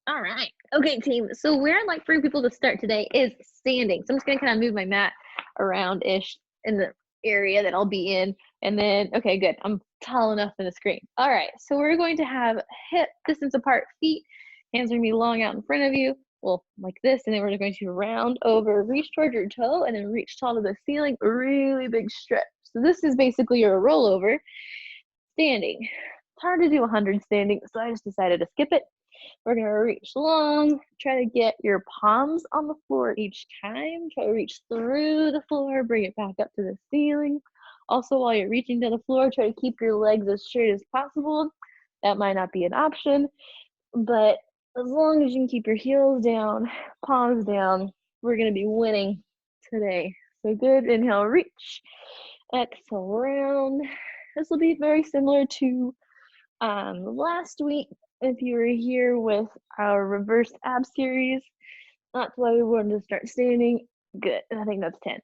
All right. Okay, team. So where I'd like for people to start today is standing. So I'm just gonna kind of move my mat around-ish in the area that I'll be in. And then, okay, good. I'm tall enough in the screen. All right. So we're going to have hip distance apart feet. Hands are gonna be long out in front of you. Well, like this. And then we're going to round over, reach toward your toe, and then reach tall to the ceiling. Really big stretch. So this is basically your rollover standing. It's hard to do 100 standing, so I just decided to skip it. We're gonna reach long, try to get your palms on the floor each time. Try to reach through the floor, bring it back up to the ceiling. Also, while you're reaching to the floor, try to keep your legs as straight as possible. That might not be an option, but as long as you can keep your heels down, palms down, we're gonna be winning today. So good, inhale, reach. Exhale, round. This will be very similar to last week, if you were here with our reversed ab series. That's why we wanted to start standing. Good, I think that's 10.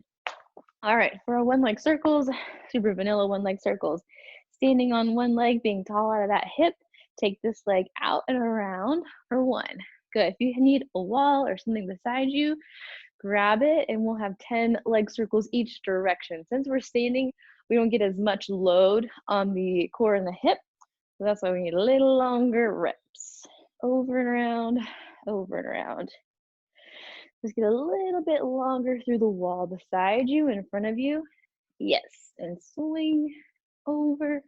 All right, for our one leg circles, super vanilla one leg circles. Standing on one leg, being tall out of that hip, take this leg out and around for 1. Good, if you need a wall or something beside you, grab it and we'll have 10 leg circles each direction. Since we're standing, we don't get as much load on the core and the hip, so that's why we need a little longer reps. Over and around, over and around. Just get a little bit longer through the wall beside you, in front of you. Yes, and swing over.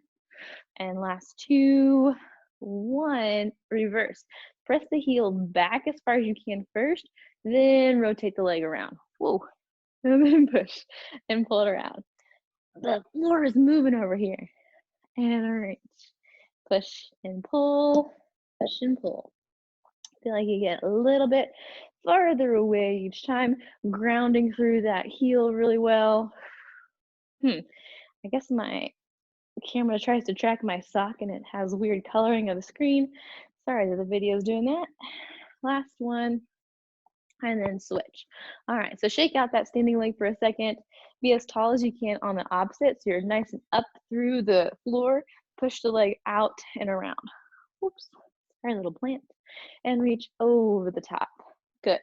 And last 2, 1, reverse. Press the heel back as far as you can first, then rotate the leg around. Whoa, and then push and pull it around. The floor is moving over here. And reach. Push and pull, push and pull. Feel like you get a little bit farther away each time, grounding through that heel really well. I guess my camera tries to track my sock and it has weird coloring of the screen. Sorry that the video is doing that. Last one, and then switch. All right, so shake out that standing leg for a second. Be as tall as you can on the opposite, so you're nice and up through the floor. Push the leg out and around. Whoops, our little plant. And reach over the top. Good.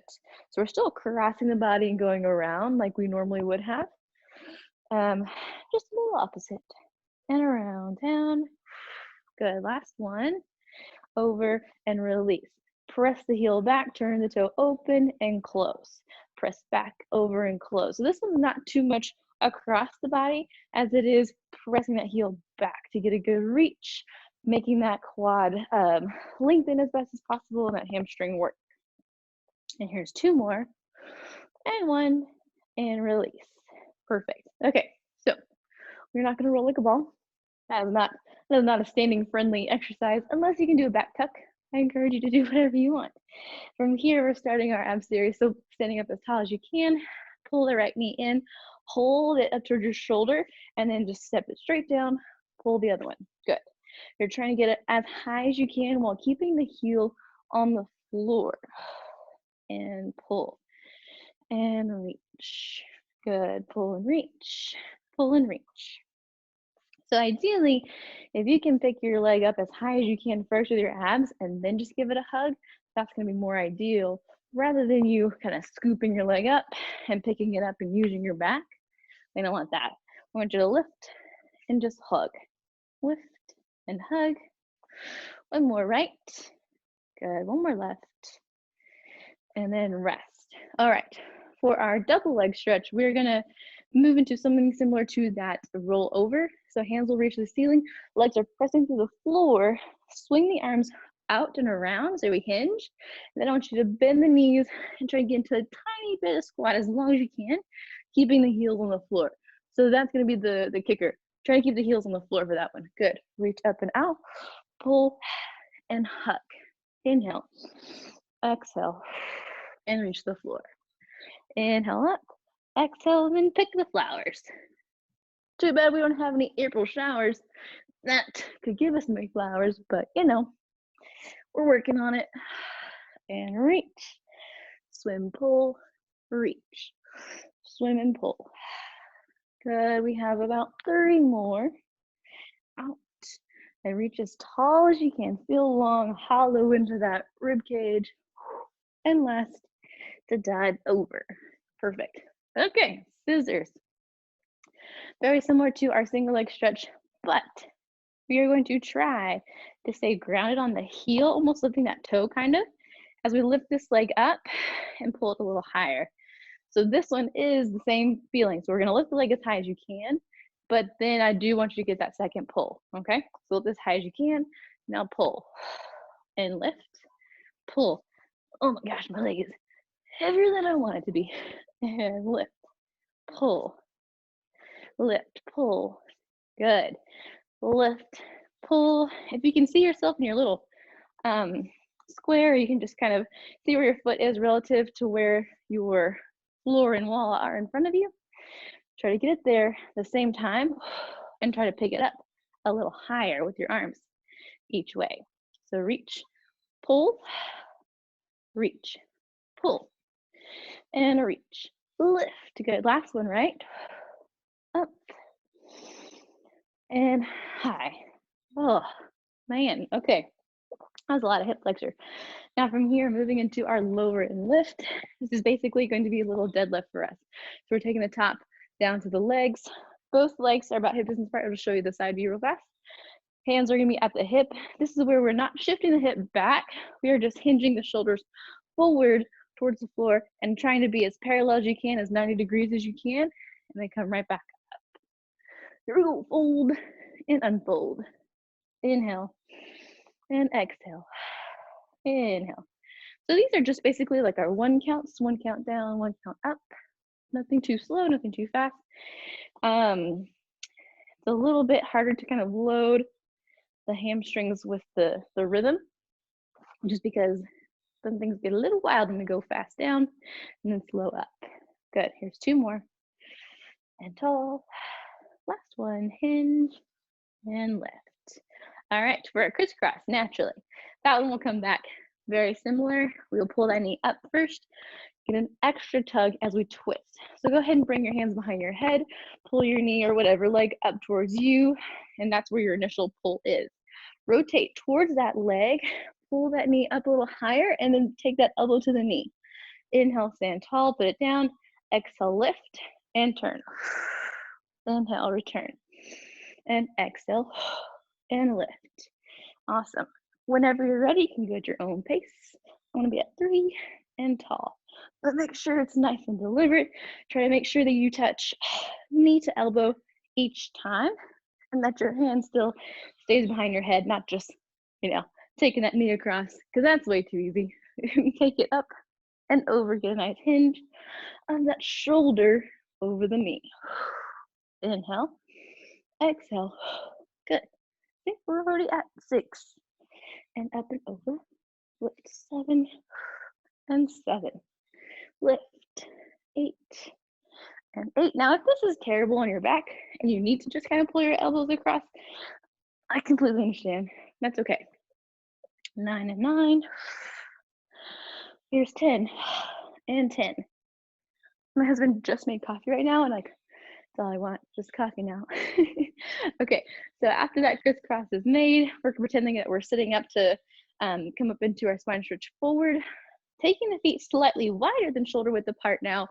So we're still crossing the body and going around like we normally would have. Just a little opposite. And around, down. Good. Last one. Over and release. Press the heel back, turn the toe open and close. Press back, over and close. So this one's not too much across the body as it is pressing that heel back to get a good reach, making that quad lengthen as best as possible and that hamstring work. And here's 2 more, and 1, and release. Perfect. Okay, so we're not gonna roll like a ball. That is not a standing friendly exercise unless you can do a back tuck. I encourage you to do whatever you want. From here, we're starting our ab series. So standing up as tall as you can, pull the right knee in, hold it up towards your shoulder, and then just step it straight down, pull the other one. Good. You're trying to get it as high as you can while keeping the heel on the floor. And pull and reach. Good. Pull and reach. Pull and reach. So ideally, if you can pick your leg up as high as you can first with your abs and then just give it a hug, that's going to be more ideal rather than you kind of scooping your leg up and picking it up and using your back. We don't want that. I want you to lift and just hug. Lift and hug. One more right. Good. One more left. And then rest. All right. For our double leg stretch, we're going to move into something similar to that roll over. So hands will reach the ceiling, legs are pressing through the floor. Swing the arms out and around so we hinge. And then I want you to bend the knees and try to get into a tiny bit of squat as long as you can, keeping the heels on the floor. So that's going to be the kicker. Try to keep the heels on the floor for that one. Good. Reach up and out, pull and hug. Inhale, exhale, and reach the floor. Inhale up, exhale, and then pick the flowers. Too bad we don't have any April showers. That could give us some flowers, but you know, we're working on it. And reach, swim, pull, reach, swim and pull. Good, we have about 3 more. Out, and reach as tall as you can. Feel long, hollow into that rib cage. And last, to dive over. Perfect. Okay, scissors. Very similar to our single leg stretch, but we are going to try to stay grounded on the heel, almost lifting that toe kind of, as we lift this leg up and pull it a little higher. So this one is the same feeling. So we're gonna lift the leg as high as you can, but then I do want you to get that second pull, okay? So lift as high as you can, now pull and lift, pull. Oh my gosh, my leg is heavier than I want it to be. And lift, pull, lift, pull. Good. Lift, pull. If you can see yourself in your little square, you can just kind of see where your foot is relative to where your floor and wall are in front of you. Try to get it there at the same time and try to pick it up a little higher with your arms each way. So reach, pull, reach, pull, and reach, lift. Good. Last one, right? Up and high. Oh, man. Okay. That was a lot of hip flexor. Now from here, moving into our lower and lift. This is basically going to be a little deadlift for us. So we're taking the top down to the legs. Both legs are about hip distance apart. I'll just show you the side view real fast. Hands are gonna be at the hip. This is where we're not shifting the hip back. We are just hinging the shoulders forward towards the floor and trying to be as parallel as you can, as 90 degrees as you can, and then come right back up. Here we go, fold and unfold. Inhale and exhale. Inhale. So these are just basically like our 1 counts, 1 count down, 1 count up. Nothing too slow, nothing too fast. It's a little bit harder to kind of load the hamstrings with the rhythm, just because some things get a little wild and we go fast down and then slow up. Good, here's 2 more. And tall. Last one, hinge and lift. All right, for a crisscross, naturally. That one will come back very similar. We'll pull that knee up first, get an extra tug as we twist. So go ahead and bring your hands behind your head, pull your knee or whatever leg up towards you, and that's where your initial pull is. Rotate towards that leg, pull that knee up a little higher, and then take that elbow to the knee. Inhale, stand tall, put it down. Exhale, lift and turn. Inhale, return. And exhale and lift. Awesome. Whenever you're ready, you can go at your own pace. I want to be at 3 and tall, but make sure it's nice and deliberate. Try to make sure that you touch knee to elbow each time and that your hand still stays behind your head, not just, taking that knee across, because that's way too easy. Take it up and over, get a nice hinge on that shoulder over the knee. Inhale, exhale. Good. Okay, we're already at 6. And up and over. Lift 7 and 7. Lift 8 and 8. Now, if this is terrible on your back and you need to just kind of pull your elbows across, I completely understand. That's okay. 9 and 9. Here's 10 and 10. My husband just made coffee right now, and that's all I want, just coffee now. Okay, so after that crisscross is made, we're pretending that we're sitting up to come up into our spine stretch forward, taking the feet slightly wider than shoulder width apart now.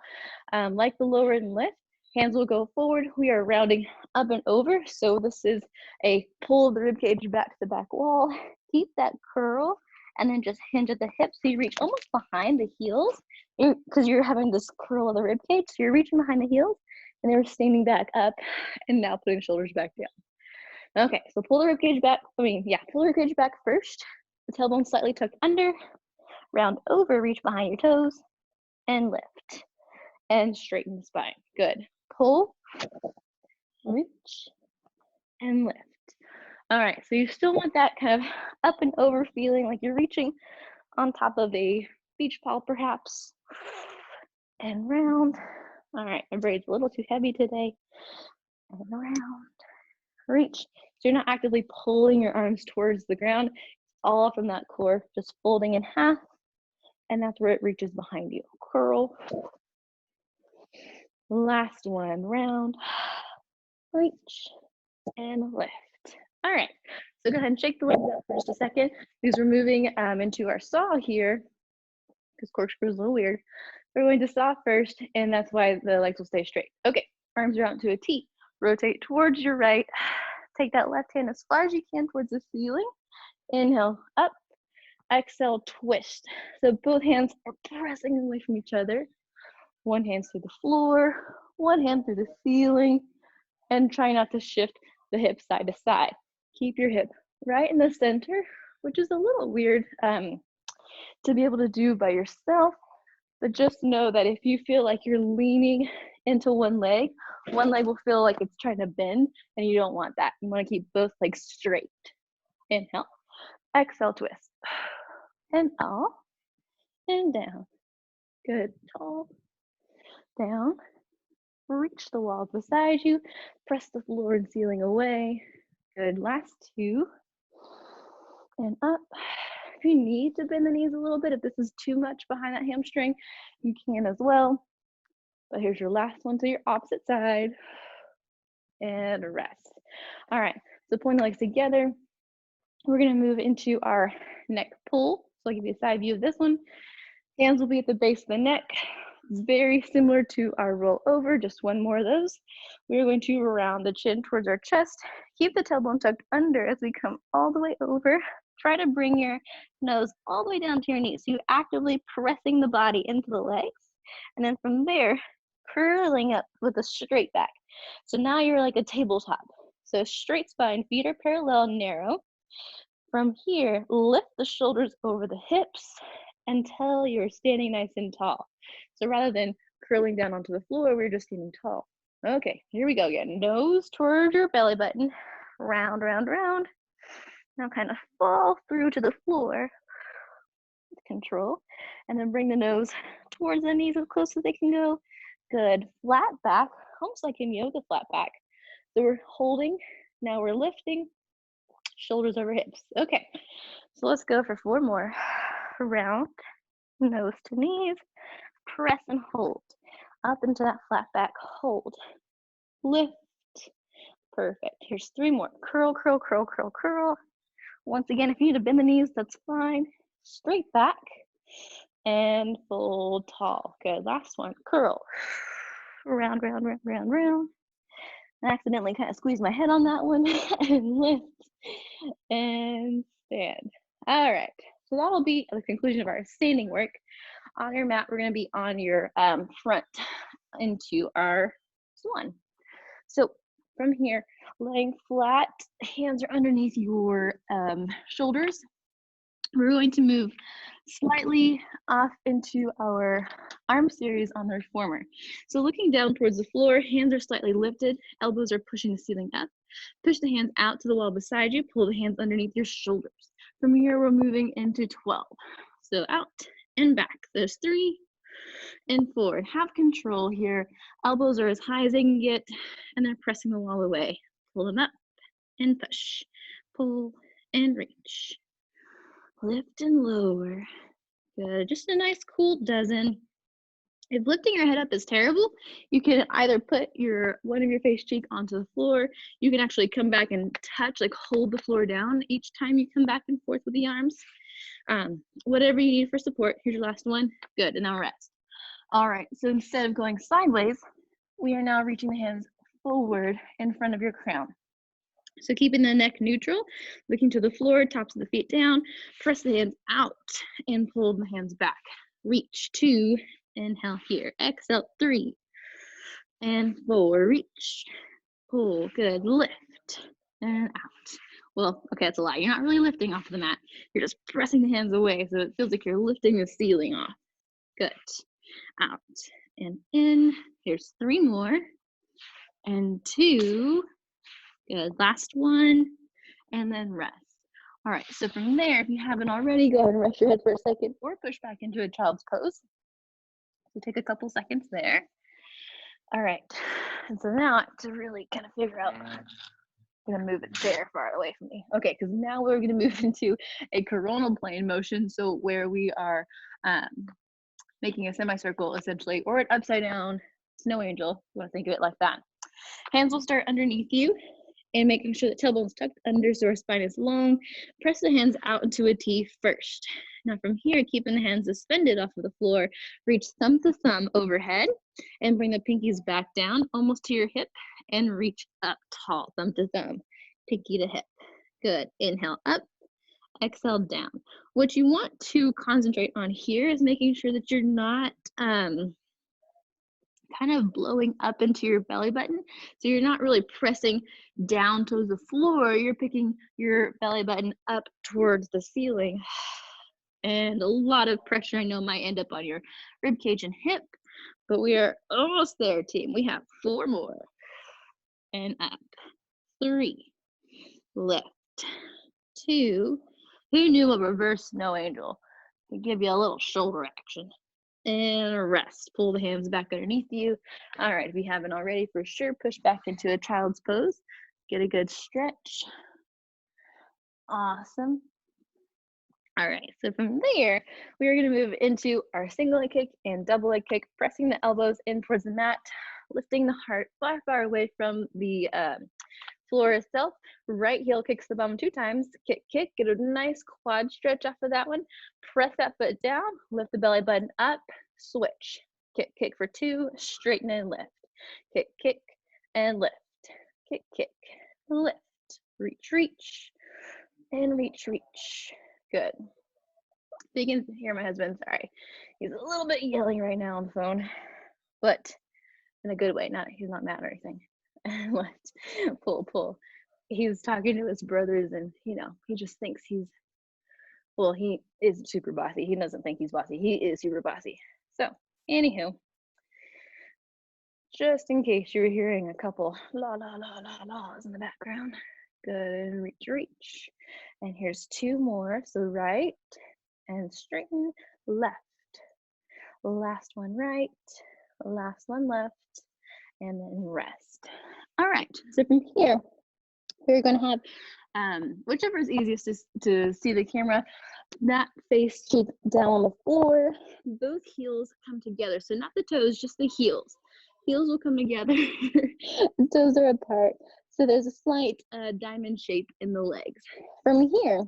Like the lower and lift, hands will go forward. We are rounding up and over, so this is a pull the rib cage back to the back wall. Keep that curl, and then just hinge at the hips so you reach almost behind the heels, because you're having this curl of the rib cage, so you're reaching behind the heels, and they're standing back up, and now putting shoulders back down. Okay, so pull the rib cage back. Pull the rib cage back first. The tailbone slightly tucked under. Round over, reach behind your toes, and lift. And straighten the spine. Good. Pull, reach, and lift. All right, so you still want that kind of up and over feeling, like you're reaching on top of a beach ball perhaps. And round. All right, my braid's a little too heavy today. And round. Reach. So you're not actively pulling your arms towards the ground. It's all from that core, just folding in half. And that's where it reaches behind you. Curl. Last one, round. Reach and lift. All right, so go ahead and shake the legs out for just a second, because we're moving into our saw here. because corkscrew is a little weird. We're going to soft first, and that's why the legs will stay straight. Okay, arms are out to a T. Rotate towards your right. Take that left hand as far as you can towards the ceiling. Inhale, up. Exhale, twist. So both hands are pressing away from each other. One hand through the floor, one hand through the ceiling, and try not to shift the hip side to side. Keep your hip right in the center, which is a little weird to be able to do by yourself, but just know that if you feel like you're leaning into one leg will feel like it's trying to bend, and you don't want that. You want to keep both legs straight. Inhale, exhale, twist, and up, and down. Good, tall, down, reach the walls beside you, press the floor and ceiling away. Good, last two, and up. If you need to bend the knees a little bit, if this is too much behind that hamstring, you can as well. But here's your last one to your opposite side, and rest. All right, so point the legs together. We're gonna move into our neck pull. So I'll give you a side view of this one. Hands will be at the base of the neck. It's very similar to our roll over, just one more of those. We're going to round the chin towards our chest. Keep the tailbone tucked under as we come all the way over. Try to bring your nose all the way down to your knees. So you're actively pressing the body into the legs. And then from there, curling up with a straight back. So now you're like a tabletop. So straight spine, feet are parallel, narrow. From here, lift the shoulders over the hips until you're standing nice and tall. So rather than curling down onto the floor, we're just standing tall. Okay, here we go again. Nose towards your belly button. Round, round, round. Now kind of fall through to the floor with control. And then bring the nose towards the knees as close as they can go. Good. Flat back, almost like in yoga, flat back. So we're holding, now we're lifting, shoulders over hips. Okay, so let's go for 4 more. Round, nose to knees, press and hold. Up into that flat back, hold. Lift. Perfect. Here's 3 more. Curl, curl, curl, curl, curl. Once again, if you need to bend the knees, that's fine. Straight back and fold tall. Good. Last one. Curl. Round, round, round, round, round. I accidentally kind of squeezed my head on that one and lift and stand. All right. So that'll be the conclusion of our standing work. On your mat, we're going to be on your front into our swan. So from here, laying flat, hands are underneath your shoulders. We're going to move slightly off into our arm series on the reformer. So looking down towards the floor, hands are slightly lifted, elbows are pushing the ceiling up. Push the hands out to the wall beside you, pull the hands underneath your shoulders. From here, we're moving into 12. So out and back. There's 3 and forward. Have control here. Elbows are as high as they can get, and they're pressing the wall away. Pull them up and push. Pull and reach. Lift and lower. Good. Just a nice cool dozen. If lifting your head up is terrible, you can either put one of your face cheek onto the floor. You can actually come back and touch, like hold the floor down each time you come back and forth with the arms. Whatever you need for support. Here's your last one. Good. And now rest. All right. So instead of going sideways, we are now reaching the hands forward in front of your crown. So keeping the neck neutral, looking to the floor, tops of the feet down, press the hands out and pull the hands back. Reach 2, inhale here, exhale 3, and 4, reach, pull, good, lift, and out. Well, okay, that's a lie. You're not really lifting off of the mat. You're just pressing the hands away, so it feels like you're lifting the ceiling off. Good, out and in. Here's 3 more, and 2. Good, last one, and then rest. All right, so from there, if you haven't already, go ahead and rest your head for a second or push back into a child's pose. So take a couple seconds there. All right, and so now to really kind of figure out, I'm gonna move it there far away from me. Okay, because now we're gonna move into a coronal plane motion, so where we are making a semicircle essentially, or an upside down snow angel, you wanna think of it like that. Hands will start underneath you, and making sure the tailbone's tucked under so our spine is long. Press the hands out into a T first. Now from here, keeping the hands suspended off of the floor, reach thumb to thumb overhead and bring the pinkies back down almost to your hip and reach up tall, thumb to thumb, pinky to hip. Good. Inhale up, exhale down. What you want to concentrate on here is making sure that you're not kind of blowing up into your belly button. So you're not really pressing down towards the floor, you're picking your belly button up towards the ceiling. And a lot of pressure I know might end up on your rib cage and hip, but we are almost there, team. We have 4 more. And up. 3. Lift. 2. Who knew a reverse snow angel could give you a little shoulder action? And rest. Pull the hands back underneath you. All right, if you haven't already, for sure, push back into a child's pose. Get a good stretch. Awesome. All right, so from there, we are going to move into our single leg kick and double leg kick, pressing the elbows in towards the mat, lifting the heart far, far away from the floor itself. Right heel kicks the bum 2 times. Kick, kick, get a nice quad stretch off of that one. Press that foot down, lift the belly button up, switch. Kick, kick for 2, straighten and lift. Kick, kick, and lift. Kick, kick, lift. Reach, reach, and reach, reach. Good. So you can hear my husband, sorry. He's a little bit yelling right now on the phone, but in a good way. He's not mad or anything. Lift, pull, pull. He's talking to his brothers and, he just thinks he is super bossy. He doesn't think he's bossy. He is super bossy. So, anywho, just in case you were hearing a couple la la la la la's in the background. Good, reach, reach. And here's 2 more. So right and straighten, left. Last one right, last one left, and then rest. All right, so from here, we're going to have whichever is easiest to see the camera, that face cheek down on the floor. Both heels come together. So not the toes, just the heels. Heels will come together. The toes are apart. So there's a slight diamond shape in the legs. From here,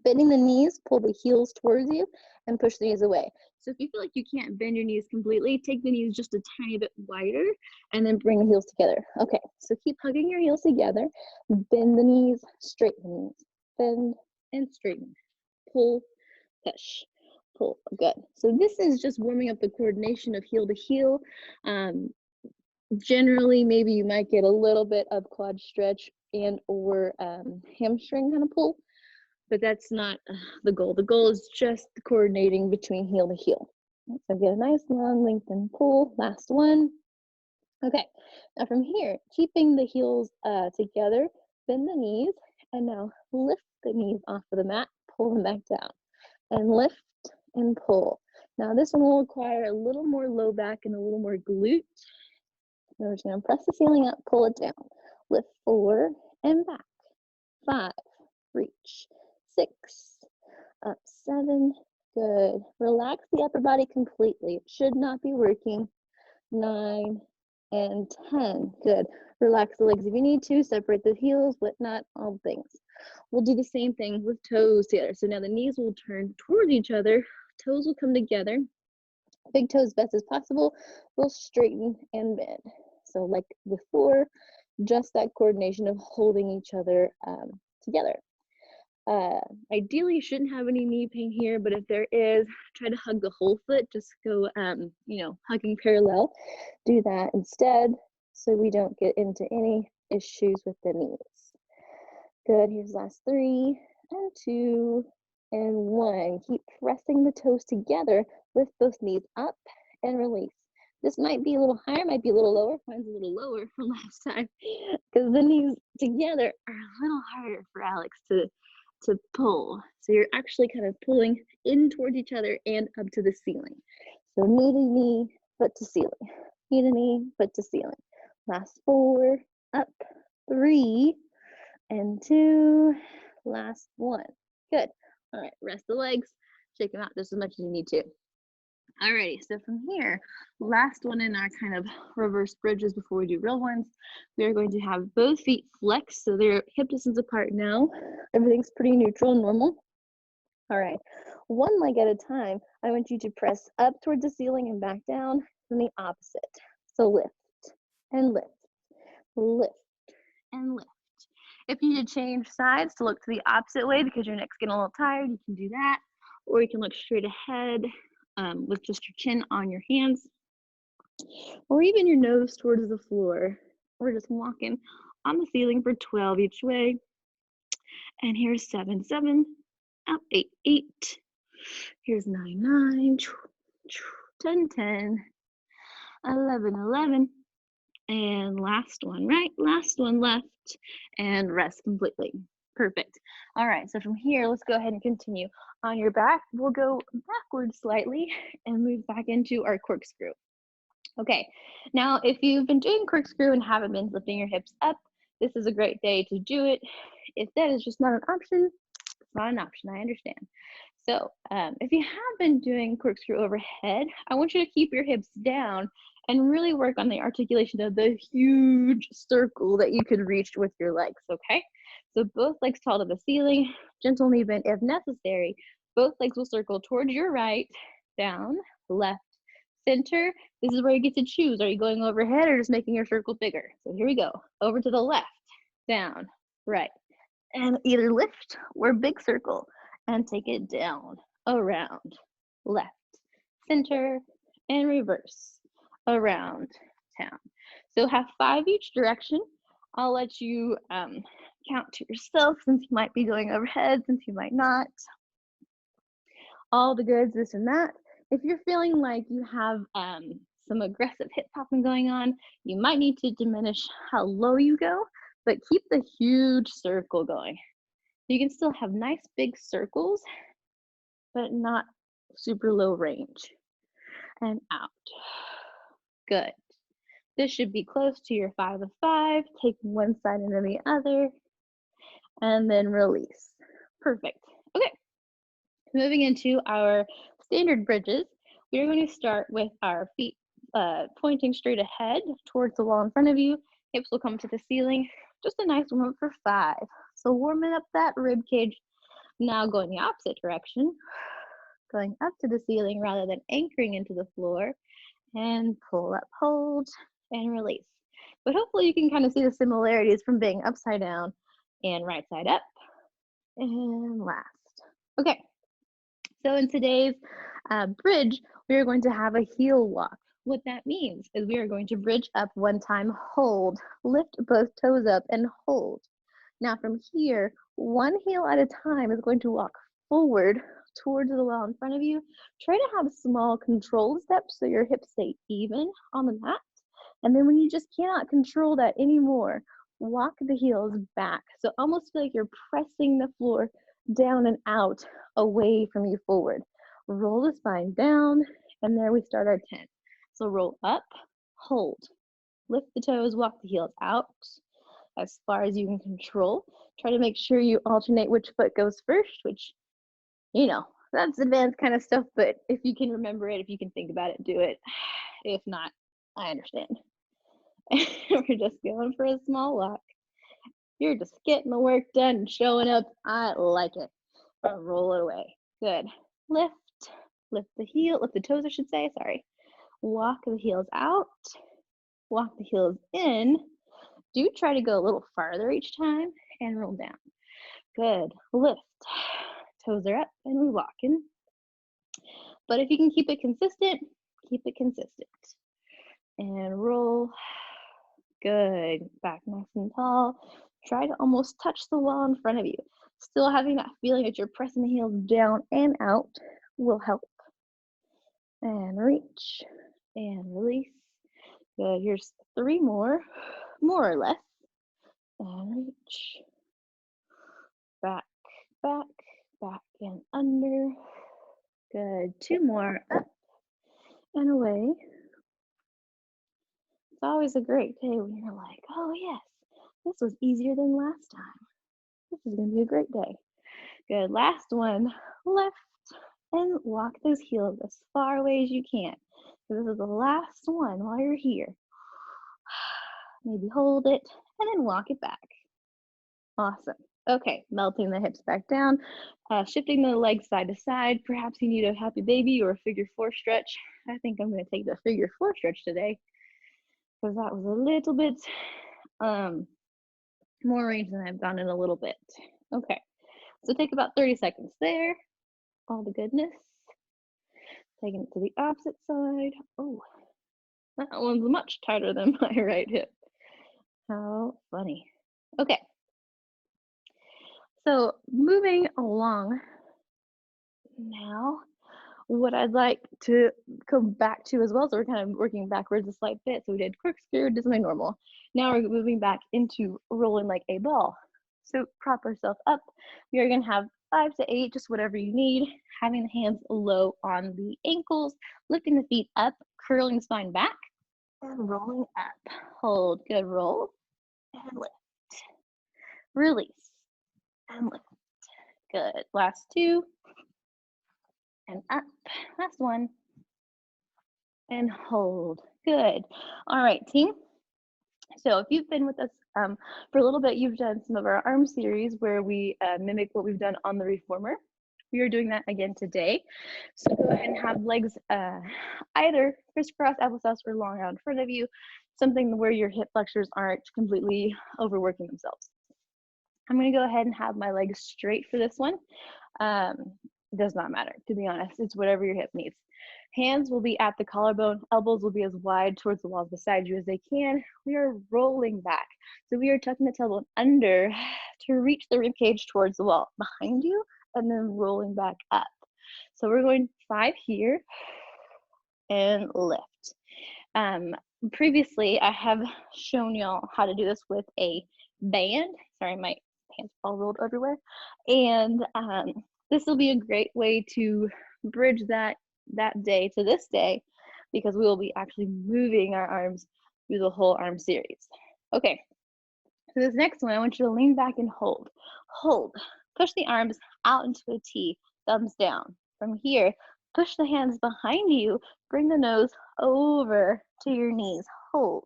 bending the knees, pull the heels towards you and push the knees away. So if you feel like you can't bend your knees completely, take the knees just a tiny bit wider and then bring the heels together. Okay, so keep hugging your heels together. Bend the knees, straighten the knees. Bend and straighten. Pull, push, pull. Good. So this is just warming up the coordination of heel to heel. Generally, maybe you might get a little bit of quad stretch and or hamstring kind of pull, but that's not the goal. The goal is just coordinating between heel to heel. So get a nice long lengthened pull. Last one. Okay, now from here, keeping the heels together, bend the knees, and now lift the knees off of the mat, pull them back down, and lift and pull. Now this one will require a little more low back and a little more glute. We're just going to press the ceiling up, pull it down, lift 4 and back, 5, reach, 6, up 7, good. Relax the upper body completely. It should not be working. 9 and 10, good. Relax the legs if you need to, separate the heels, whatnot, all things. We'll do the same thing with toes together. So now the knees will turn towards each other, toes will come together, big toes best as possible, we'll straighten and bend. So like before, just that coordination of holding each other together. Ideally, you shouldn't have any knee pain here, but if there is, try to hug the whole foot. Just go, hugging parallel. Do that instead so we don't get into any issues with the knees. Good, here's last 3 and 2 and 1. Keep pressing the toes together. Lift those knees up and release. This might be a little higher, might be a little lower. Mine's a little lower from last time because the knees together are a little harder for Alex to pull. So you're actually kind of pulling in towards each other and up to the ceiling. So knee to knee, foot to ceiling. Knee to knee, foot to ceiling. Last 4, up, 3, and 2, last 1. Good. All right, rest the legs, shake them out just as much as you need to. Alrighty, so from here, last one in our kind of reverse bridges before we do real ones, we are going to have both feet flexed, so they're hip distance apart now. Everything's pretty neutral and normal. All right, one leg at a time. I want you to press up towards the ceiling and back down, and the opposite. So lift and lift, lift and lift. If you need to change sides to look to the opposite way because your neck's getting a little tired, you can do that. Or you can look straight ahead with just your chin on your hands, or even your nose towards the floor. We're just walking on the ceiling for 12 each way. And here's 7, 7, up 8, 8. Here's 9, 9, 10, 10, 11, 11. And last one, right? Last one left, and rest completely. Perfect. All right, so from here, let's go ahead and continue. On your back, we'll go backwards slightly and move back into our corkscrew. Okay, now if you've been doing corkscrew and haven't been lifting your hips up, this is a great day to do it. If that is just not an option, it's not an option, I understand. So if you have been doing corkscrew overhead, I want you to keep your hips down and really work on the articulation of the huge circle that you could reach with your legs, okay? So both legs tall to the ceiling, gentle knee bend if necessary. Both legs will circle towards your right, down, left, center. This is where you get to choose. Are you going overhead or just making your circle bigger? So here we go. Over to the left, down, right. And either lift or big circle and take it down, around, left, center, and reverse, around town. So have 5 each direction. I'll let you count to yourself since you might be going overhead, since you might not. All the goods, this and that. If you're feeling like you have some aggressive hip popping going on, you might need to diminish how low you go, but keep the huge circle going. You can still have nice big circles, but not super low range. And out. Good. This should be close to your 5 of 5. Take one side and then the other, and then release. Perfect. Okay. Moving into our standard bridges, we are going to start with our feet pointing straight ahead towards the wall in front of you. Hips will come to the ceiling. Just a nice warm up for 5. So warming up that rib cage. Now going the opposite direction, going up to the ceiling rather than anchoring into the floor, and pull up, hold, and release. But hopefully you can kind of see the similarities from being upside down and right side up, and last. Okay, so in today's bridge, we are going to have a heel walk. What that means is we are going to bridge up one time, hold, lift both toes up, and hold. Now from here, one heel at a time is going to walk forward towards the wall in front of you. Try to have small controlled steps so your hips stay even on the mat. And then when you just cannot control that anymore, walk the heels back. So almost feel like you're pressing the floor down and out away from you forward. Roll the spine down, and there we start our 10. So roll up, hold, lift the toes, walk the heels out as far as you can control. Try to make sure you alternate which foot goes first, which, you know, that's advanced kind of stuff, but if you can remember it, if you can think about it, do it. If not, I understand. We're just going for a small walk. You're just getting the work done and showing up. I like it. Roll it away. Good. Lift the heel, lift the toes, I should say, sorry. Walk the heels out, walk the heels in. Do try to go a little farther each time and roll down. Good. Lift. Toes are up and we're walking. But if you can keep it consistent, keep it consistent. And roll. Good. Back nice and tall. Try to almost touch the wall in front of you. Still having that feeling that you're pressing the heels down and out will help. And reach and release. Good. Here's 3 more or less. And reach. Back, back, back, and under. Good. 2 more. Up and away. It's always a great day when you're like, oh yes, this was easier than last time. This is going to be a great day. Good. Last one. Left and walk those heels as far away as you can. So this is the last one while you're here. Maybe hold it and then walk it back. Awesome. Okay, melting the hips back down, shifting the legs side to side. Perhaps you need a happy baby or a figure four stretch. I think I'm going to take the figure four stretch today because that was a little bit more range than I've gone in a little bit. Okay, so take about 30 seconds there. All the goodness. Taking it to the opposite side. Oh, that one's much tighter than my right hip. How funny. Okay. So moving along now, what I'd like to come back to as well, so we're kind of working backwards a slight bit. So we did corkscrew, did something normal. Now we're moving back into rolling like a ball. So prop yourself up. You're gonna have 5 to 8, just whatever you need. Having the hands low on the ankles, lifting the feet up, curling the spine back, and rolling up. Hold, good, roll, and lift. Release, and lift. Good, last 2, and up. Last 1, and hold. Good. All right, team. So if you've been with us for a little bit, you've done some of our arm series where we mimic what we've done on the reformer. We are doing that again today. So go ahead and have legs either crisscross, applesauce, or long out in front of you, something where your hip flexors aren't completely overworking themselves. I'm going to go ahead and have my legs straight for this one. It does not matter, to be honest. It's whatever your hip needs. Hands will be at the collarbone. Elbows will be as wide towards the walls beside you as they can. We are rolling back. So we are tucking the tailbone under to reach the rib cage towards the wall behind you, and then rolling back up. So we're going 5 here and lift. Previously, I have shown y'all how to do this with a band. Sorry, my hands all rolled everywhere. And this will be a great way to bridge that day to this day, because we will be actually moving our arms through the whole arm series. Okay, so this next one, I want you to lean back and hold. Hold. Push the arms out into a T, thumbs down. From here, push the hands behind you, bring the nose over to your knees. Hold.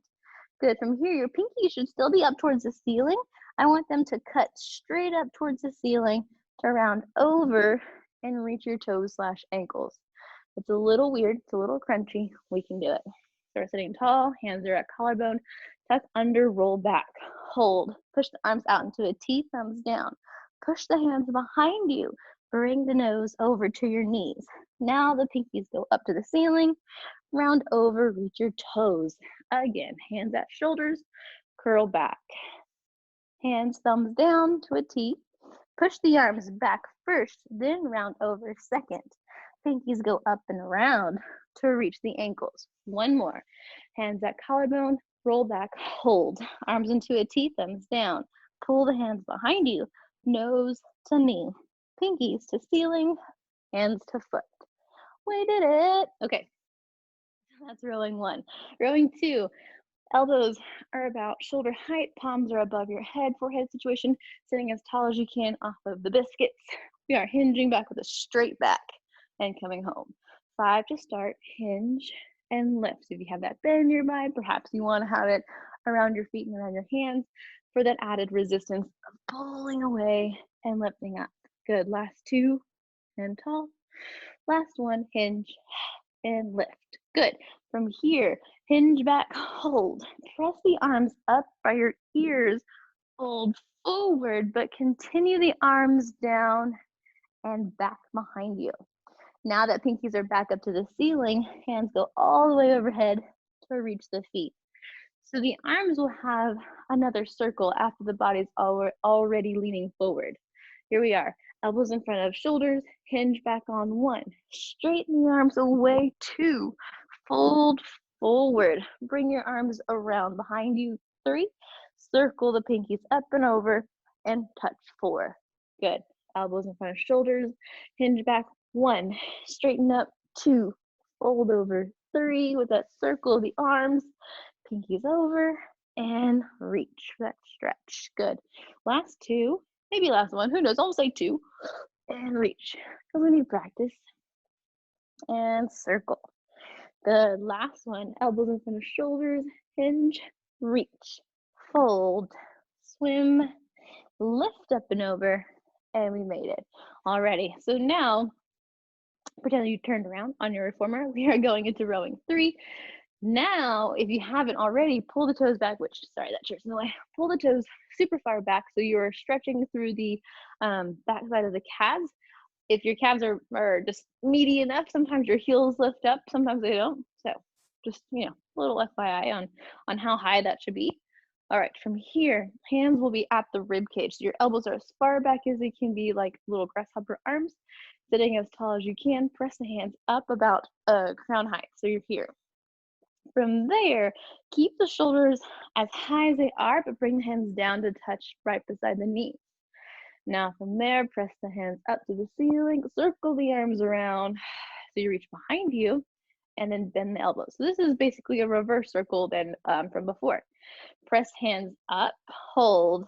Good. From here, your pinky should still be up towards the ceiling. I want them to cut straight up towards the ceiling to round over and reach your toes / ankles. It's a little weird, it's a little crunchy. We can do it. So we're sitting tall, hands are at collarbone, tuck under, roll back, hold. Push the arms out into a T, thumbs down. Push the hands behind you. Bring the nose over to your knees. Now the pinkies go up to the ceiling, round over, reach your toes. Again, hands at shoulders, curl back. Hands, thumbs down to a T. Push the arms back first, then round over second. Pinkies go up and around to reach the ankles. One more. Hands at collarbone, roll back, hold. Arms into a T, thumbs down. Pull the hands behind you, nose to knee. Pinkies to ceiling, hands to foot. We did it. Okay, that's rowing 1. Rowing 2, elbows are about shoulder height, palms are above your head, forehead situation, sitting as tall as you can off of the biscuits. We are hinging back with a straight back and coming home. 5 to start, hinge and lift. So if you have that bend nearby, perhaps you want to have it around your feet and around your hands for that added resistance of pulling away and lifting up. Good. Last 2 and tall. Last 1, hinge and lift. Good. From here, hinge back, hold. Press the arms up by your ears, fold forward, but continue the arms down and back behind you. Now that pinkies are back up to the ceiling, hands go all the way overhead to reach the feet. So the arms will have another circle after the body's already leaning forward. Here we are, elbows in front of shoulders, hinge back on 1, straighten the arms away 2, fold forward, bring your arms around behind you 3, circle the pinkies up and over and touch 4. Good. Elbows in front of shoulders, hinge back 1, straighten up 2, fold over 3 with that circle of the arms, pinkies over and reach for that stretch. Good. Last 2, maybe last 1, who knows, I'll say 2 and reach because we need practice. And circle. The last one, elbows in front of shoulders, hinge, reach, fold, swim, lift up and over, and we made it. Alrighty, so now, pretend you turned around on your reformer. We are going into rowing 3. Now, if you haven't already, pull the toes back, which, sorry, that chair's in the way. Pull the toes super far back so you're stretching through the back side of the calves. If your calves are just meaty enough, sometimes your heels lift up, sometimes they don't. So just, a little FYI on how high that should be. All right, from here, hands will be at the rib cage. So your elbows are as far back as they can be, like little grasshopper arms. Sitting as tall as you can, press the hands up about crown height. So you're here. From there, keep the shoulders as high as they are, but bring the hands down to touch right beside the knees. Now from there, press the hands up to the ceiling, circle the arms around so you reach behind you, and then bend the elbows. So this is basically a reverse circle than from before. Press hands up, hold,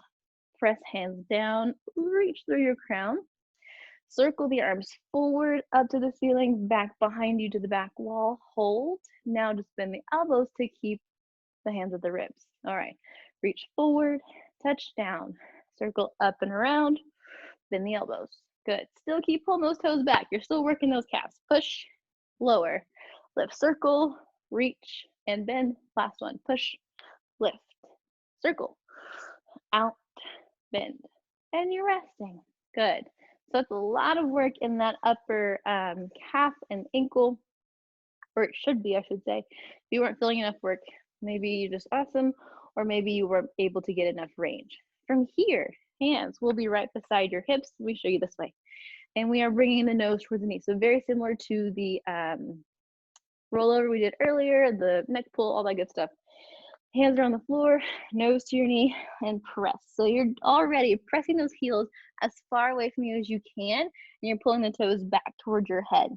press hands down, reach through your crown. Circle the arms forward, up to the ceiling, back behind you to the back wall, hold. Now just bend the elbows to keep the hands at the ribs. All right, reach forward, touch down, circle up and around, bend the elbows. Good, still keep pulling those toes back. You're still working those calves. Push, lower, lift, circle, reach, and bend. Last one, push, lift, circle, out, bend, and you're resting. Good. So it's a lot of work in that upper calf and ankle, or it should be, I should say. If you weren't feeling enough work, maybe you're just awesome, or maybe you weren't able to get enough range. From here, hands will be right beside your hips. Let me show you this way. And we are bringing the nose towards the knee. So very similar to the rollover we did earlier, the neck pull, all that good stuff. Hands are on the floor, nose to your knee, and press. So you're already pressing those heels as far away from you as you can, and you're pulling the toes back towards your head.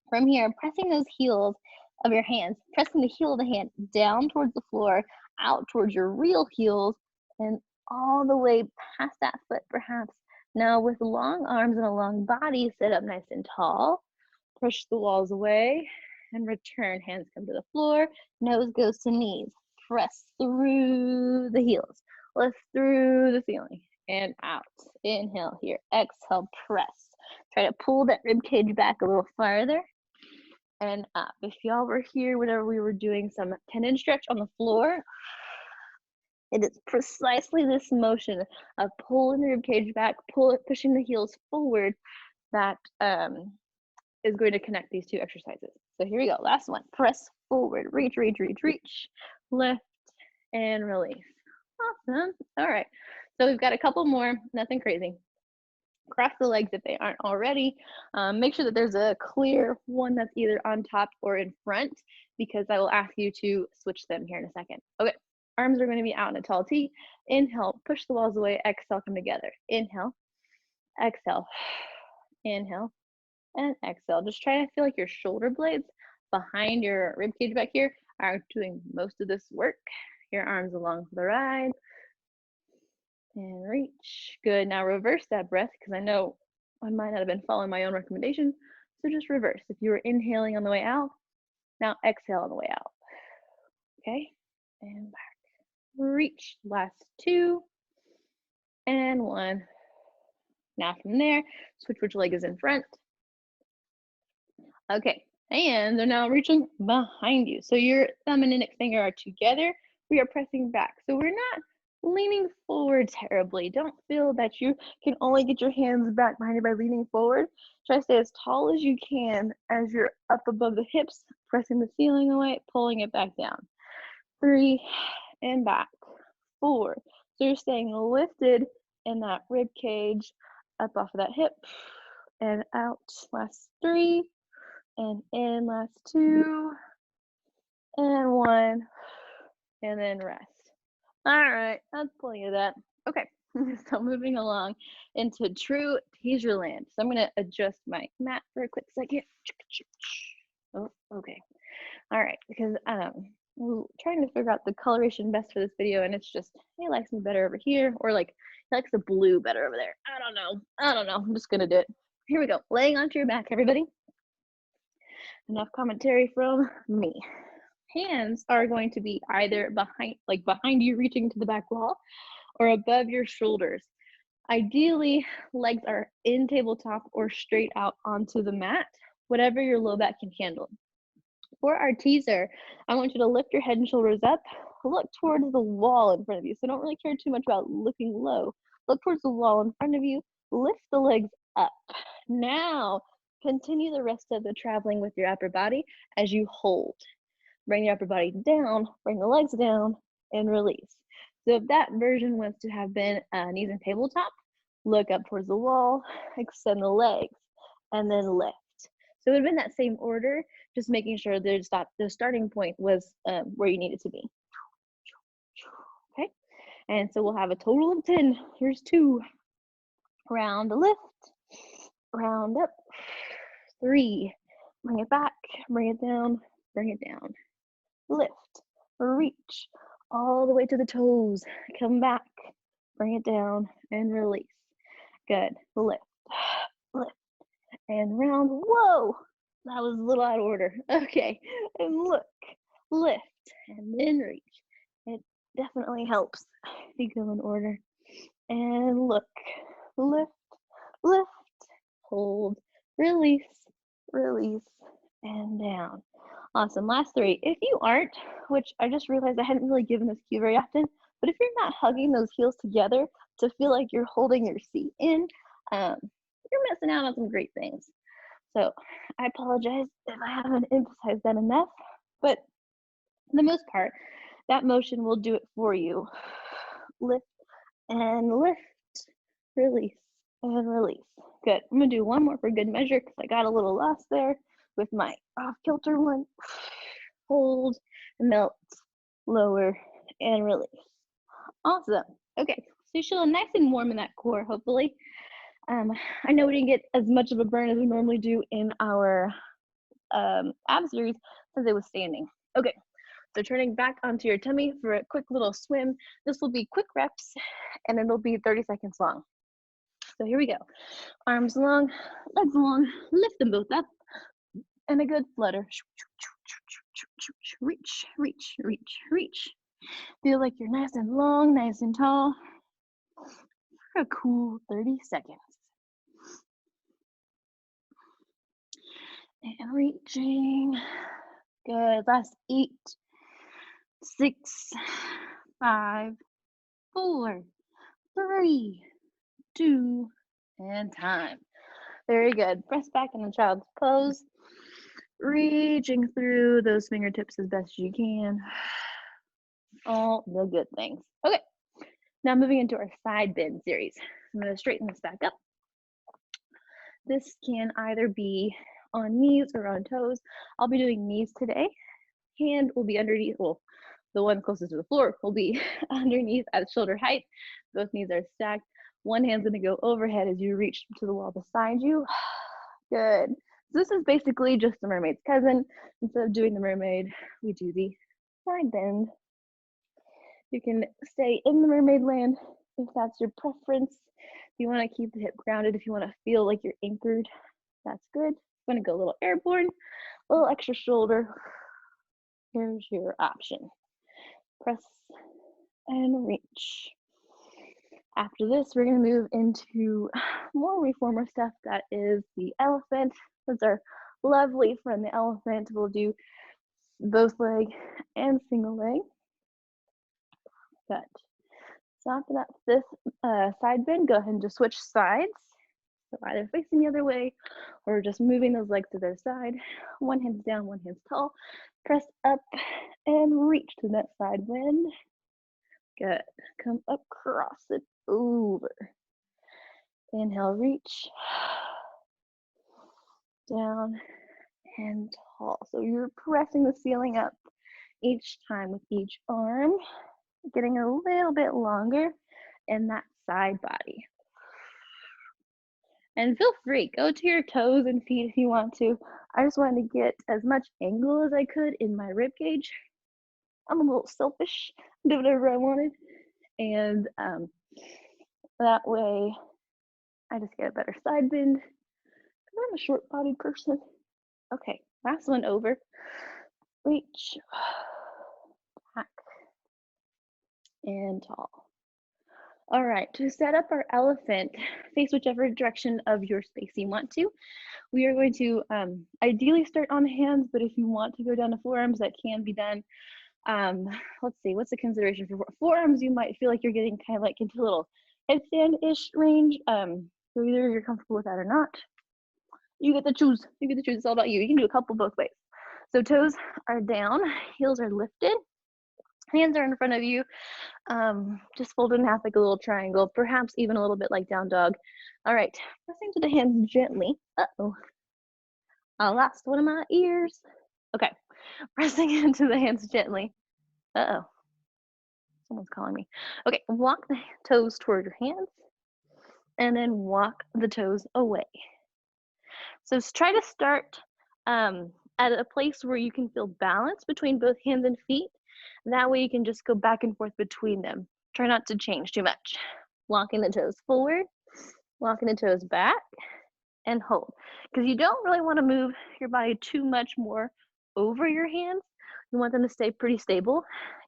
From here, pressing those heels of your hands, pressing the heel of the hand down towards the floor, out towards your real heels, and all the way past that foot, perhaps. Now, with long arms and a long body, sit up nice and tall. Push the walls away and return. Hands come to the floor, nose goes to knees. Press through the heels, lift through the ceiling, and out. Inhale here, exhale, press. Try to pull that rib cage back a little farther and up. If y'all were here whenever we were doing some tendon stretch on the floor, it is precisely this motion of pulling the rib cage back, pushing the heels forward that is going to connect these two exercises. So here we go, last one. Press forward, reach, reach, reach, reach, lift, and release. Awesome. All right, so we've got a couple more, nothing crazy. Cross the legs if they aren't already. Make sure that there's a clear one that's either on top or in front, because I will ask you to switch them here in a second. Okay, arms are going to be out in a tall T. Inhale, push the walls away, exhale, come together. Inhale, exhale, inhale, and exhale. Just try to feel like your shoulder blades behind your rib cage back here are doing most of this work. Your arms along for the ride. And reach. Good. Now reverse that breath, because I know I might not have been following my own recommendation. So just reverse. If you were inhaling on the way out, now exhale on the way out. Okay. And back. Reach. Last 2. And 1. Now from there, switch which leg is in front. Okay. Hands are now reaching behind you. So your thumb and index finger are together. We are pressing back. So we're not leaning forward terribly. Don't feel that you can only get your hands back behind you by leaning forward. Try to stay as tall as you can as you're up above the hips, pressing the ceiling away, pulling it back down. 3, and back. 4. So you're staying lifted in that rib cage, up off of that hip, and out. Last 3, and in. Last 2, and 1, and then rest. All right, that's plenty of that. Okay, so moving along into true teaser land. So I'm gonna adjust my mat for a quick second. Oh, okay. All right, because we're trying to figure out the coloration best for this video, and it's just, he likes me better over here, or like, he likes the blue better over there. I don't know, I'm just gonna do it. Here we go, laying onto your back, everybody. Enough commentary from me. Hands are going to be either behind you reaching to the back wall, or above your shoulders. Ideally, legs are in tabletop or straight out onto the mat, whatever your low back can handle. For our teaser, I want you to lift your head and shoulders up, look towards the wall in front of you. So don't really care too much about looking low. Look towards the wall in front of you, lift the legs up. Now, continue the rest of the traveling with your upper body as you hold. Bring your upper body down, bring the legs down, and release. So if that version was to have been knees and tabletop, look up towards the wall, extend the legs, and then lift. So it would have been that same order, just making sure the starting point was where you need it to be. Okay, and so we'll have a total of 10. Here's 2. Round, lift, round up. 3, bring it back, bring it down, bring it down. Lift, reach all the way to the toes, come back, bring it down, and release. Good, lift, lift, and round. Whoa, that was a little out of order. Okay, and look, lift, and then reach. It definitely helps if you go in order. And look, lift, lift, hold, release, release, and down. Awesome. Last 3. If you aren't, which I just realized I hadn't really given this cue very often, but if you're not hugging those heels together to feel like you're holding your seat in, you're missing out on some great things. So I apologize if I haven't emphasized that enough, but for the most part, that motion will do it for you. Lift and lift, release and release. Good. I'm gonna do one more for good measure because I got a little lost there with my off-kilter one. Hold, melt, lower, and release. Awesome. Okay, so you should feel nice and warm in that core, hopefully. I know we didn't get as much of a burn as we normally do in our ab series since it was standing. Okay, so turning back onto your tummy for a quick little swim. This will be quick reps, and it'll be 30 seconds long. So here we go. Arms long, legs long, lift them both up, and a good flutter. Reach, reach, reach, reach. Feel like you're nice and long, nice and tall for a cool 30 seconds. And reaching. Good. Last 8, 6, 5, 4, 3, 2, and time. Very good. Press back in the child's pose. Reaching through those fingertips as best you can. All the good things. Okay. Now moving into our side bend series. I'm going to straighten this back up. This can either be on knees or on toes. I'll be doing knees today. Hand will be underneath, well, the one closest to the floor will be underneath at shoulder height. Both knees are stacked. One hand's gonna go overhead as you reach to the wall beside you. Good. So this is basically just the mermaid's cousin. Instead of doing the mermaid, we do the side bend. You can stay in the mermaid land if that's your preference. If you want to keep the hip grounded, if you want to feel like you're anchored, that's good. If you want to go a little airborne, a little extra shoulder, here's your option. Press and reach. After this, we're going to move into more reformer stuff. That is the elephant. Those are lovely from the elephant. We'll do both leg and single leg. Good. So after that, this side bend, go ahead and just switch sides. So either facing the other way or just moving those legs to their side. One hand's down, one hand's tall. Press up and reach to that side bend. Good. Come across it over. Inhale, reach. Down and tall. So you're pressing the ceiling up each time with each arm, getting a little bit longer in that side body. And feel free, go to your toes and feet if you want to. I just wanted to get as much angle as I could in my rib cage. I'm a little selfish, do whatever I wanted. And that way I just get a better side bend. I'm a short-bodied person. Okay, last one over. Reach, back, and tall. All right, to set up our elephant, face whichever direction of your space you want to. We are going to ideally start on the hands, but if you want to go down to forearms, that can be done. Let's see, what's the consideration for forearms? You might feel like you're getting kind of like into a little headstand-ish range. So either you're comfortable with that or not. You get to choose. You get to choose. It's all about you. You can do a couple both ways. So toes are down, heels are lifted, hands are in front of you. Just fold in half like a little triangle, perhaps even a little bit like down dog. All right, pressing to the hands gently. Uh-oh, I lost one of my ears. Okay, pressing into the hands gently. Uh-oh, someone's calling me. Okay, walk the toes toward your hands and then walk the toes away. So try to start at a place where you can feel balance between both hands and feet. That way you can just go back and forth between them. Try not to change too much. Walking the toes forward, walking the toes back, and hold. Because you don't really want to move your body too much more over your hands. You want them to stay pretty stable.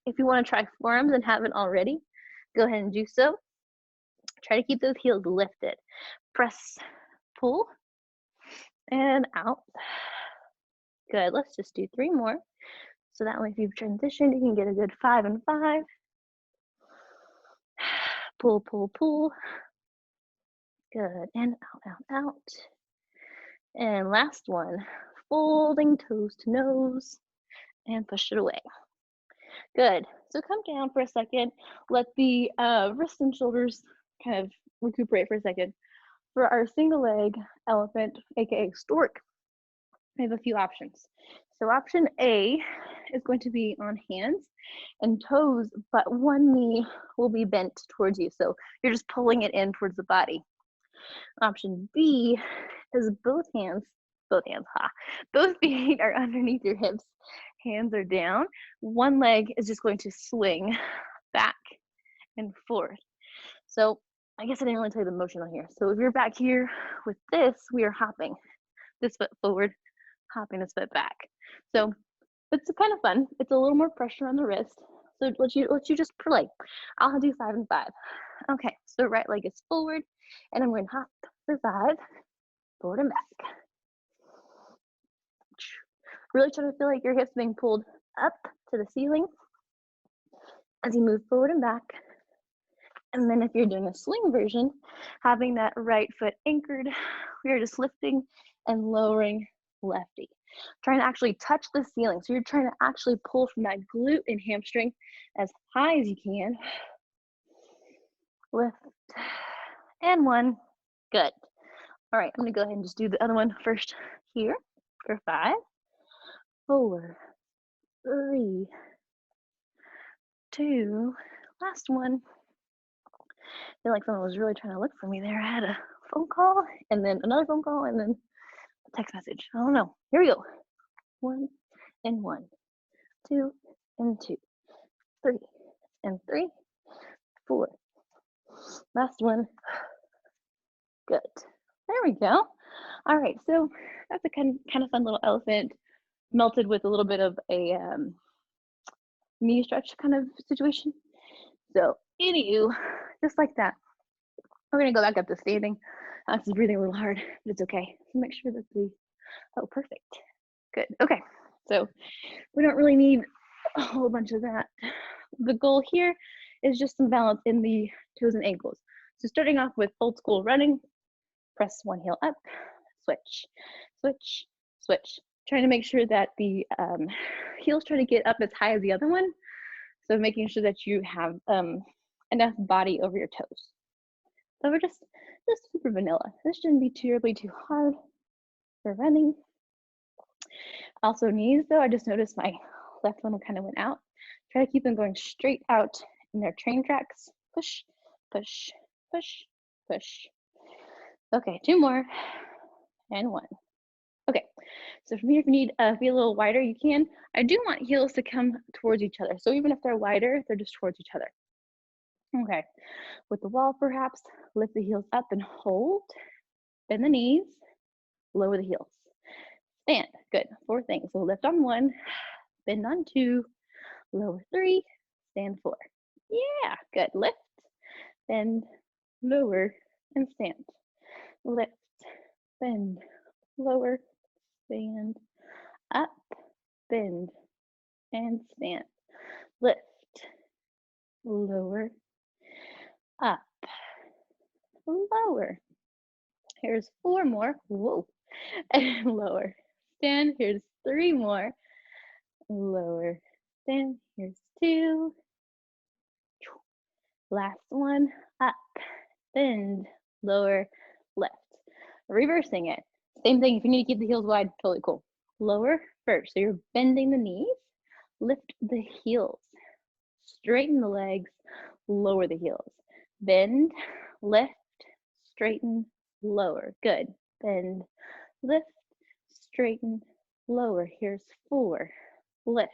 If you want to try forearms and haven't already, go ahead and do so. Try to keep those heels lifted. Press, pull, and out. Good, let's just do 3 more. So that way if you've transitioned, you can get a good 5 and 5. Pull, pull, pull. Good, and out, out, out. And last one, folding toes to nose and push it away. Good, so come down for a second. Let the wrists and shoulders kind of recuperate for a second. For our single leg elephant, AKA stork, we have a few options. So option A is going to be on hands and toes, but one knee will be bent towards you. So you're just pulling it in towards the body. Option B is both feet are underneath your hips. Hands are down. One leg is just going to swing back and forth. So I guess I didn't really tell you the motion on here. So if you're back here with this, we are hopping. This foot forward, hopping this foot back. So it's kind of fun. It's a little more pressure on the wrist. So let you just play. I'll do 5 and 5. Okay, so right leg is forward, and I'm going to hop for 5, forward and back. Really try to feel like your hips being pulled up to the ceiling as you move forward and back. And then if you're doing a swing version, having that right foot anchored, we are just lifting and lowering lefty. Trying to actually touch the ceiling. So you're trying to actually pull from that glute and hamstring as high as you can. Lift. And 1. Good. All right, I'm gonna go ahead and just do the other one first here for 5, 4, 3, 2, last one. I feel like someone was really trying to look for me there. I had a phone call and then another phone call and then a text message. I don't know. Here we go. 1 and 1, 2 and 2, 3 and 3, 4. Last one. Good. There we go. All right, so that's a kind of fun little elephant melted with a little bit of a knee stretch kind of situation. So anywho, just like that, we're gonna go back up to standing. Alex is breathing a little hard, but it's okay. So make sure that oh, perfect. Good, okay. So we don't really need a whole bunch of that. The goal here is just some balance in the toes and ankles. So starting off with old school running, press one heel up, switch, switch, switch. Trying to make sure that the heels try to get up as high as the other one. So making sure that you have enough body over your toes. So we're just super vanilla. This shouldn't be terribly too hard for running. Also knees though, I just noticed my left one kind of went out. Try to keep them going straight out in their train tracks. Push, push, push, push. Okay, 2 more and 1. Okay, so from here, if you need to be a little wider, you can. I do want heels to come towards each other. So even if they're wider, they're just towards each other. Okay, with the wall perhaps, lift the heels up and hold. Bend the knees, lower the heels. Stand, good, 4 things. So lift on 1, bend on 2, lower 3, stand 4. Yeah, good, lift, bend, lower, and stand. Lift, bend, lower, stand, up, bend, and stand. Lift, lower, up, lower. Here's 4 more. Whoa. And lower. Stand. Here's 3 more. Lower. Stand. Here's 2. Last one. Up. Bend. Lower. Left. Reversing it. Same thing. If you need to keep the heels wide, totally cool. Lower first. So you're bending the knees. Lift the heels. Straighten the legs. Lower the heels. Bend. Lift. Straighten. Lower. Good. Bend. Lift. Straighten. Lower. Here's 4. Lift.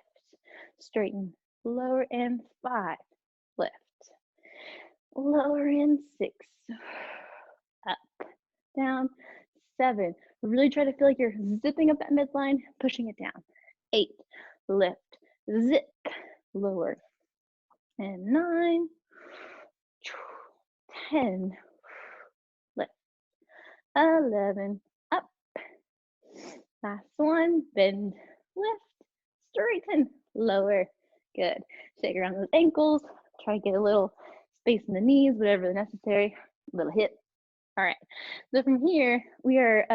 Straighten. Lower. And 5. Lift. Lower. And 6. Up. Down. 7. Really try to feel like you're zipping up that midline, pushing it down. 8. Lift. Zip. Lower. And 9. 10. Lift. 11. Up. Last one. Bend. Lift. Straighten. Lower. Good. Shake around those ankles. Try to get a little space in the knees, whatever necessary. A little hip. All right. So from here, we are,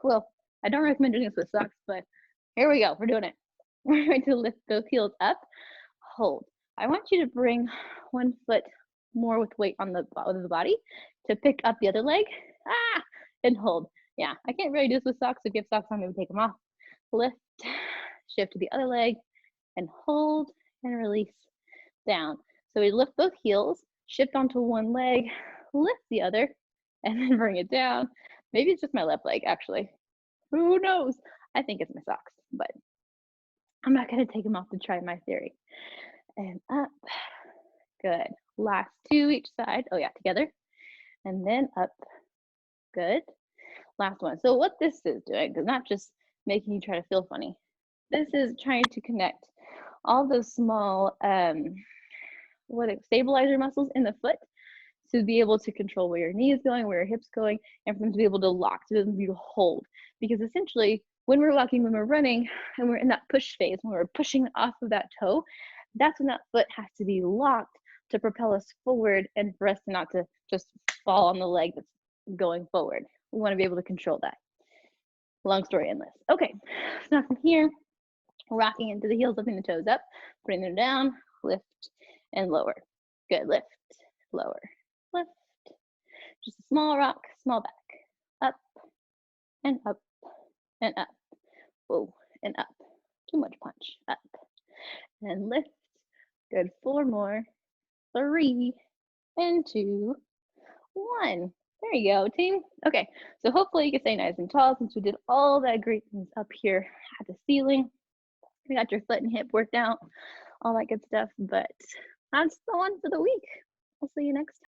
well, I don't recommend doing this with socks, but here we go. We're doing it. We're going to lift those heels up. Hold. I want you to bring one foot more with weight on the body to pick up the other leg. And hold. Yeah, I can't really do this with socks. If you have socks on, maybe take them off. Lift, shift to the other leg, and hold and release down. So we lift both heels, shift onto one leg, lift the other, and then bring it down. Maybe it's just my left leg, actually. Who knows? I think it's my socks, but I'm not going to take them off to try my theory. And up. Good. Last 2 each side. Oh, yeah, together. And then up. Good. Last one. So what this is doing is not just making you try to feel funny. This is trying to connect all those small stabilizer muscles in the foot to be able to control where your knee is going, where your hip's going, and for them to be able to lock, so it doesn't be to hold. Because essentially, when we're walking, when we're running, and we're in that push phase, when we're pushing off of that toe, that's when that foot has to be locked to propel us forward and for us to not to just fall on the leg that's going forward. We want to be able to control that. Long story endless. Okay, so now from here, rocking into the heels, lifting the toes up, putting them down, lift and lower. Good, lift, lower, lift. Just a small rock, small back. Up and up and up. Whoa, and up. Too much punch. Up and lift. Good, 4 more. 3 and 2, 1. There you go, team. Okay, so hopefully you can stay nice and tall since we did all that great things up here at the ceiling. You got your foot and hip worked out, all that good stuff, but that's the one for the week. I'll see you next time.